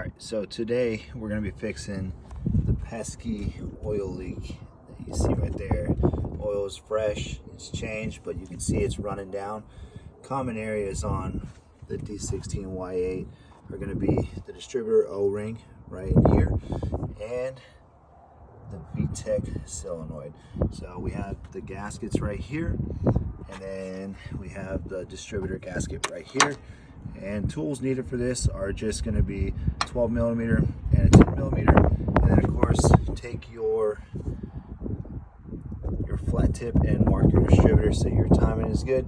Alright, so today we're going to be fixing the pesky oil leak that you see right there. Oil is fresh, it's changed, but you can see it's running down. Common areas on the D16Y8 are going to be the distributor O-ring right in here and the Vtec solenoid. So we have the gaskets right here, and then we have the distributor gasket right here. And tools needed for this are just going to be 12 millimeter and a 10 millimeter, and then of course take your flat tip and mark your distributor so your timing is good.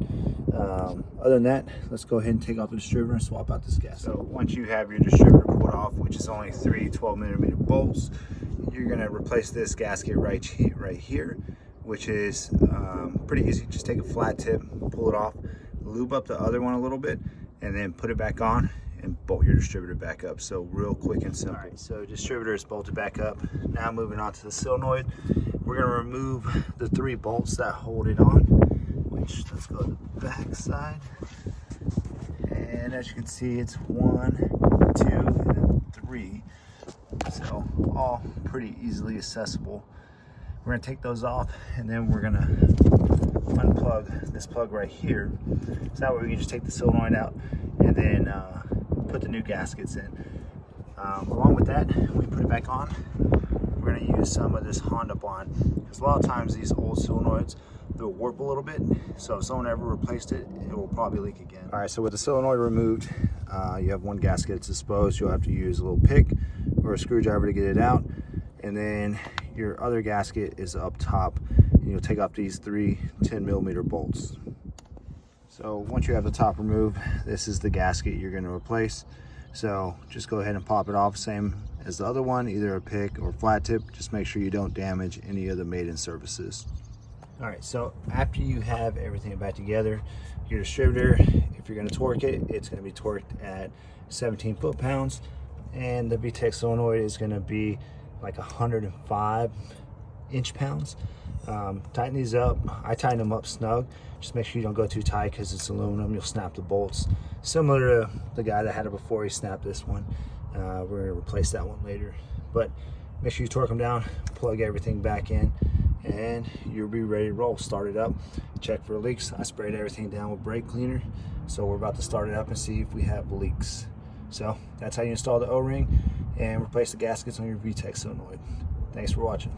Other than that, let's go ahead and take off the distributor and swap out this gasket. So once you have your distributor pulled off, which is only 3 12 millimeter bolts, you're going to replace this gasket right here, which is pretty easy. Just take a flat tip, pull it off, lube up the other one a little bit, and then put it back on and bolt your distributor back up. So real quick and simple. Alright, so distributor is bolted back up. Now moving on to the solenoid, we're going to remove the 3 bolts that hold it on, which, let's go to the back side. And as you can see, it's 1, 2, and then 3. So all pretty easily accessible. We're going to take those off, and then we're going to unplug this plug right here. So that way we can just take the solenoid out and then put the new gaskets in. Along with that, we put it back on. We're going to use some of this Honda bond, because a lot of times these old solenoids, they'll warp a little bit. So if someone ever replaced it, it will probably leak again. All right, so with the solenoid removed, you have one gasket that's exposed. You'll have to use a little pick or a screwdriver to get it out. And then your other gasket is up top. And you'll take off these 3 10 millimeter bolts. So once you have the top removed, this is the gasket you're going to replace. So just go ahead and pop it off, same as the other one, either a pick or flat tip. Just make sure you don't damage any of the maiden surfaces. All right, so after you have everything back together, your distributor, if you're going to torque it, it's going to be torqued at 17 foot-pounds, and the Vtec solenoid is going to be like 105 inch-pounds. Tighten these up. I tighten them up snug. Just make sure you don't go too tight, because it's aluminum. You'll snap the bolts. Similar to the guy that had it before, he snapped this one. We're going to replace that one later. But make sure you torque them down, plug everything back in, and you'll be ready to roll. Start it up, check for leaks. I sprayed everything down with brake cleaner, so we're about to start it up and see if we have leaks. So that's how you install the O-ring and replace the gaskets on your Vtec solenoid. Thanks for watching.